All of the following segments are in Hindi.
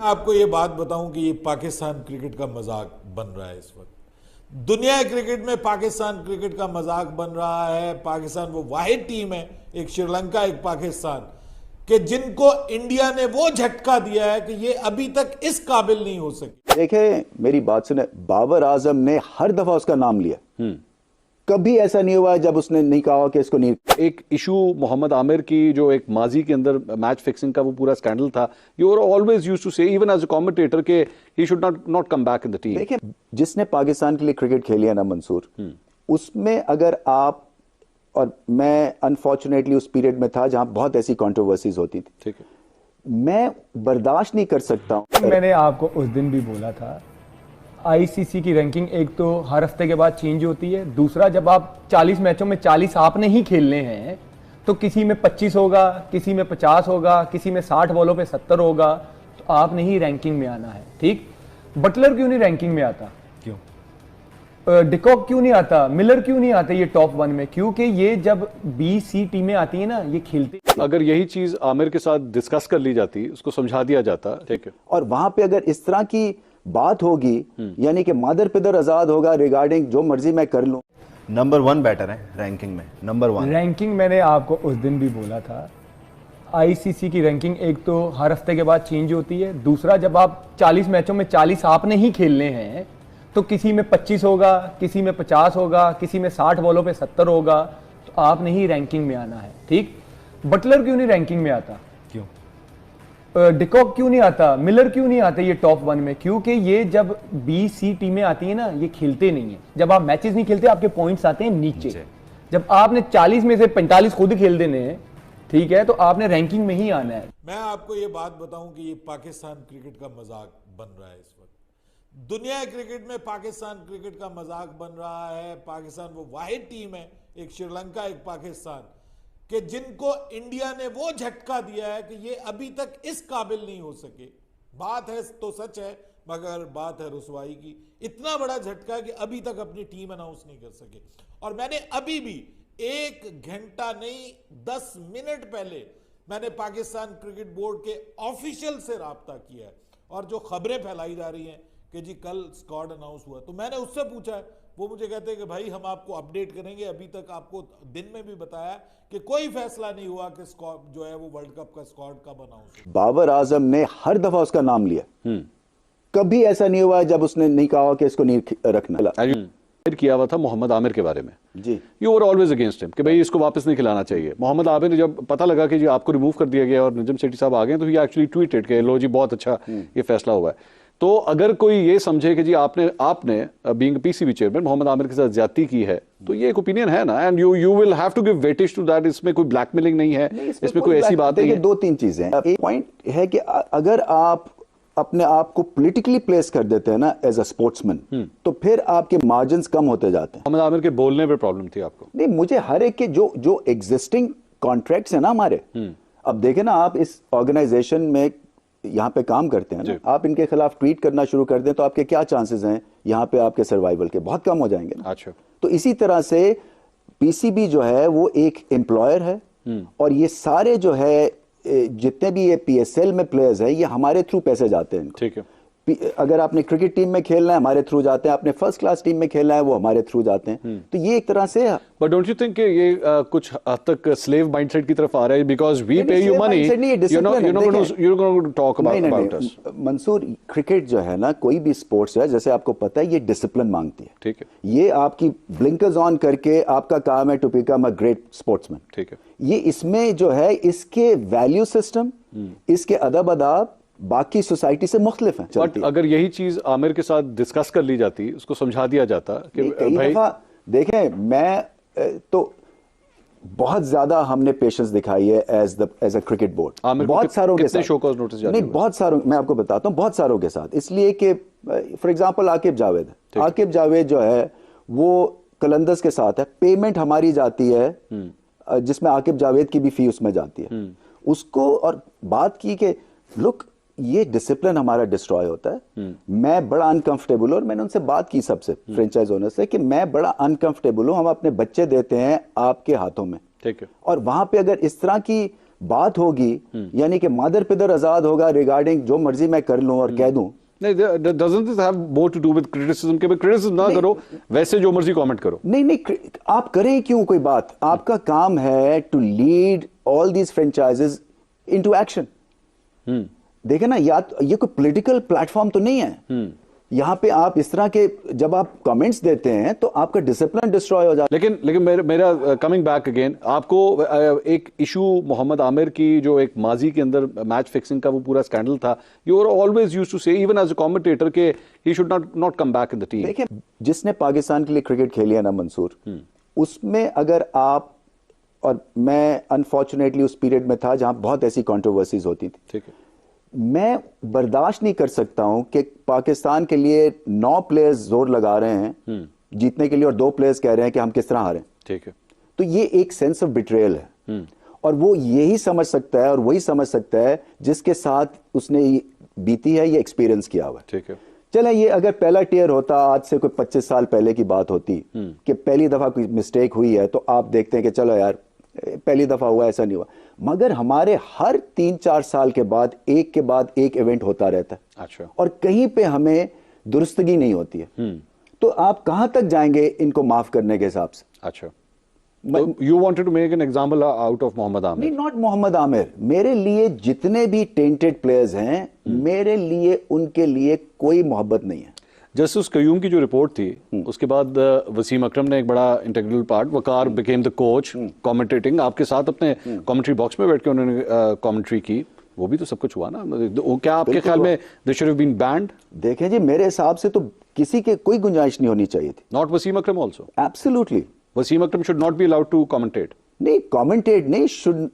आपको ये बात बताऊं कि ये पाकिस्तान क्रिकेट का मजाक बन रहा है इस वक्त। दुनिया क्रिकेट में पाकिस्तान क्रिकेट का मजाक बन रहा है। पाकिस्तान वो वाहिद टीम है, एक श्रीलंका एक पाकिस्तान, कि जिनको इंडिया ने वो झटका दिया है कि ये अभी तक इस काबिल नहीं हो सके। देखें, मेरी बात सुने, बाबर आजम ने हर दफा उसका नाम लिया, कभी ऐसा नहीं हुआ जब उसने नहीं कहा कि इसको नहीं। एक इशू मोहम्मद आमिर की जो एक माजी के अंदर मैच फिक्सिंग का वो पूरा स्कैंडल था, you are always used to say even as a commentator के he should not come back in the team. देखिए, जिसने पाकिस्तान के लिए क्रिकेट खेली है ना मंसूर, उसमें अगर आप और मैं अनफॉर्चुनेटली उस पीरियड में था जहां बहुत ऐसी कंट्रोवर्सीज होती थी, ठीक है, मैं बर्दाश्त नहीं कर सकता हूं। मैंने आपको उस दिन भी बोला था, आईसीसी की रैंकिंग एक तो हर हफ्ते के बाद चेंज होती है, दूसरा जब आप 40 मैचों में 40 आपने ही खेलने हैं तो किसी में 25 होगा, किसी में 50 होगा, किसी में 60 बॉलों पे 70 होगा, तो आपने ही रैंकिंग में आना है। ठीक, बटलर क्यों नहीं रैंकिंग में आता? क्यों? डिकॉक क्यों नहीं आता? मिलर क्यों नहीं आते ये टॉप 1 में? क्योंकि ये जब B-C टीमें आती है ना, ये खेलते। अगर यही चीज आमिर के साथ डिस्कस कर ली जाती, उसको समझा दिया जाता, ठीक है, और वहां पे अगर इस तरह की बात होगी, यानी कि मादर पिदर आजाद होगा रिगार्डिंग जो मर्जी मैं कर लूं। नंबर 1 बैटर है रैंकिंग में, नंबर 1 रैंकिंग। मैंने आपको उस दिन भी बोला था, आईसीसी की रैंकिंग एक तो हर हफ्ते के बाद चेंज होती है, दूसरा जब आप 40 मैचों में 40 आपने ही खेलने हैं तो किसी में 25 होगा, किसी में 50 होगा, किसी में 60 बॉलों पे 70 होगा, तो आपने ही रैंकिंग में आना है। ठीक, बटलर क्यों नहीं रैंकिंग में आता? क्यों? डिकॉक क्यों नहीं आता? मिलर क्यों नहीं आते ये टॉप 1 में? क्योंकि ये जब B-C टीमें आती है ना, ये खेलते नहीं है। जब आप मैचेस नहीं खेलते, आपके पॉइंट्स आते हैं नीचे। जब आपने 40 में से 45 खुद खेल देने हैं, ठीक है, तो आपने रैंकिंग में ही आना है। मैं आपको ये बात बताऊं कि ये पाकिस्तान क्रिकेट का मजाक बन रहा है इस वक्त। दुनिया क्रिकेट में पाकिस्तान क्रिकेट का मजाक बन रहा है। पाकिस्तान वो वाहिद टीम है, एक श्रीलंका एक पाकिस्तान, कि जिनको इंडिया ने वो झटका दिया है कि ये अभी तक इस काबिल नहीं हो सके। बात है तो सच है, मगर बात है रुसवाई की। इतना बड़ा झटका है कि अभी तक अपनी टीम अनाउंस नहीं कर सके। और मैंने अभी भी 1 घंटा नहीं 10 मिनट पहले मैंने पाकिस्तान क्रिकेट बोर्ड के ऑफिशियल से राब्ता किया है। और जो खबरें फैलाई जा रही हैं कि जी कल स्क्वाड अनाउंस हुआ, तो मैंने उससे पूछा है, वो मुझे कहते हैं कि भाई हम आपको अपडेट करेंगे। अभी तक आपको दिन में भी बताया कि कोई फैसला नहीं हुआ कि स्क्वाड जो है वो वर्ल्ड कप का स्क्वाड कब अनाउंस हुआ। बाबर आजम ने हर दफा उसका नाम लिया, कभी ऐसा नहीं हुआ जब उसने नहीं कहा कि इसको नहीं रखना। किया हुआ था मोहम्मद आमिर के बारे में जी, you are always against him कि भाई इसको वापस नहीं खिलाना चाहिए। मोहम्मद आमिर ने जब पता लगा कि जी आपको रिमूव कर दिया गया और नजम सेठी साहब आ गए, तो ही एक्चुअली ट्वीटेड कि लो जी बहुत अच्छा ये फैसला हुआ है। तो अगर कोई ये समझे कि जी आपने being PCB chairman Mohammad Aamir के साथ ज्यादती की है, तो ये एक ओपिनियन है ना, and you will have to give weightage to that. इसमें कोई ब्लैकमेलिंग नहीं है, इसमें कोई ऐसी बात नहीं है। 2-3 चीजें। एक पॉइंट है कि अगर आप अपने आप को पॉलिटिकली प्लेस कर देते हैं ना एज अ स्पोर्ट्समैन, तो फिर आपके मार्जिन्स कम होते जाते हैं। मोहम्मद आमिर के बोलने पे प्रॉब्लम थी आपको? नहीं, मुझे हर एक के जो एग्जिस्टिंग कॉन्ट्रैक्ट्स है ना हमारे, अब देखें ना, आप इस ऑर्गेनाइजेशन में यहाँ पे काम करते हैं ना, आप इनके खिलाफ ट्वीट करना शुरू कर दें तो आपके क्या चांसेस हैं यहाँ पे आपके सर्वाइवल के? बहुत कम हो जाएंगे ना। अच्छा, तो इसी तरह से पीसीबी जो है वो एक एम्प्लॉयर है, और ये सारे जो है जितने भी ये पीएसएल में प्लेयर्स हैं, ये हमारे थ्रू पैसे जाते हैं। ठीक है, अगर आपने क्रिकेट टीम में खेलना है हमारे थ्रू जाते हैं, आपने फर्स्ट क्लास टीम में खेलना है वो हमारे थ्रू जाते हैं। तो ये एक तरह से, बट डोंट यू थिंक ये कुछ हद तक स्लेव माइंडसेट की तरफ आ रहा है? Because we pay you money, you no talk about us. Mansoor, cricket जो है ना, कोई भी स्पोर्ट्स है, जैसे आपको पता है, ये डिसिप्लिन मांगती है। ठीक है, ये आपकी ब्लिंकर्स ऑन करके आपका काम है to become a great sportsman. ठीक है, ये इसमें जो है इसके वैल्यू सिस्टम, इसके अदब अदाब बाकी सोसाइटी से मुख्तलिफ है। बट अगर यही चीज आमिर के साथ डिस्कस कर ली जाती, उसको समझा दिया जाता कि भाई देखें, मैं तो बहुत ज्यादा हमने पेशेंस दिखाई है एज अ क्रिकेट बोर्ड, बहुत सारों के साथ। शोकॉज नोटिस जारी नहीं, बहुत सारों, मैं आपको बताता हूं, बहुत सारों के साथ। इसलिए कि फॉर एग्जांपल आकिब जावेद जो है वो कलंदर्स के साथ है, पेमेंट हमारी जाती है जिसमें आकिब जावेद की भी फी उसमें जाती है उसको। और बात की कि लुक, ये डिसिप्लिन हमारा डिस्ट्रॉय होता है। मैं बड़ा अनकंफर्टेबल हूं, और मैंने उनसे बात की सबसे फ्रेंचाइज ओनर से कि मैं बड़ा अनकंफर्टेबल हूं, हम अपने बच्चे देते हैं आपके हाथों में, ठीक है, और वहां पे अगर इस तरह की बात होगी, यानी कि मादर पिदर आजाद होगा रिगार्डिंग जो मर्जी मैं कर लूं और कह दूं। नहीं, doesn't this have more to do with criticism के criticism ना करो, वैसे जो मर्जी कमेंट करो। नहीं, आप करें क्यों कोई बात? आपका काम है to lead all these franchises into action. देखे ना, ये कोई पॉलिटिकल प्लेटफॉर्म तो नहीं है। यहाँ पे आप इस तरह के जब आप कमेंट्स देते हैं तो आपका डिसिप्लिन डिस्ट्रॉय हो जाता है। लेकिन मेरा कमिंग बैक अगेन, आपको एक इशू मोहम्मद आमिर की जो एक माजी के अंदर मैच फिक्सिंग का वो पूरा स्कैंडल था, you are always used to say even as a commentator के he should not come back in the team. देखिए, जिसने पाकिस्तान के लिए क्रिकेट खेली है ना मंसूर, उसमें अगर आप और मैं अनफॉर्चुनेटली उस पीरियड में था जहां बहुत ऐसी कंट्रोवर्सीज होती थी। ठीक है, मैं बर्दाश्त नहीं कर सकता हूं कि पाकिस्तान के लिए 9 प्लेयर्स जोर लगा रहे हैं जीतने के लिए और 2 प्लेयर्स कह रहे हैं कि हम किस तरह हारें। ठीक है, तो ये एक सेंस ऑफ बिट्रेयल है, और वो यही समझ सकता है और वही समझ सकता है जिसके साथ उसने बीती है, ये एक्सपीरियंस किया हुआ है। ठीक है, चले, ये अगर पहला टियर होता, आज से कोई 25 साल पहले की बात होती कि पहली दफा कोई मिस्टेक हुई है, तो आप देखते हैं कि चलो यार पहली दफा हुआ, ऐसा नहीं हुआ। मगर हमारे हर 3-4 साल के बाद एक इवेंट होता रहता है। अच्छा, और कहीं पे हमें दुरुस्तगी नहीं होती है। तो आप कहां तक जाएंगे इनको माफ करने के हिसाब से? अच्छा, you wanted to make an example out of Mohammad Aamir. नहीं, नॉट मोहम्मद आमिर। मेरे लिए जितने भी टेंटेड प्लेयर्स हैं, मेरे लिए उनके लिए कोई मोहब्बत नहीं है। जस्टिस कयूम की जो रिपोर्ट थी, उसके बाद वसीम अकरम ने एक बड़ा integral part, Waqar became the coach commentating, आपके साथ अपने कमेंट्री बॉक्स में बैठ के उन्होंने कमेंट्री की, वो भी तो सब कुछ हुआ ना। क्या आपके ख्याल में they should have been banned? देखें जी, मेरे हिसाब से तो किसी के कोई गुंजाइश नहीं होनी चाहिए थी। Not Wasim Akram also? Absolutely. Wasim Akram should not be allowed to commentate? नहीं, कमेंटेट नहीं, शुड,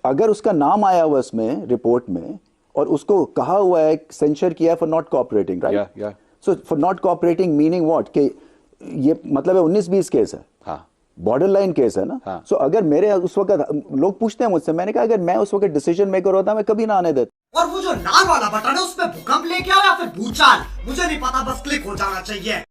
अगर उसका नाम आया हुआ उसमें रिपोर्ट में और उसको कहा हुआ है, सेंशर किया फॉर नॉट कोऑपरेटिंग, राइट? या so for not cooperating meaning what, कि ये मतलब है 19-20 केस है। हाँ, बॉर्डर लाइन केस है ना। हाँ। सो अगर मेरे उस वक्त, लोग पूछते हैं मुझसे, मैंने कहा अगर मैं उस वक्त डिसीजन मेकर होता मैं कभी ना आने देता। और वो जो लाल वाला बटन है उस पे भूकंप लेके आओ या फिर भूचाल, मुझे नहीं पता, बस क्लिक हो जाना चाहिए।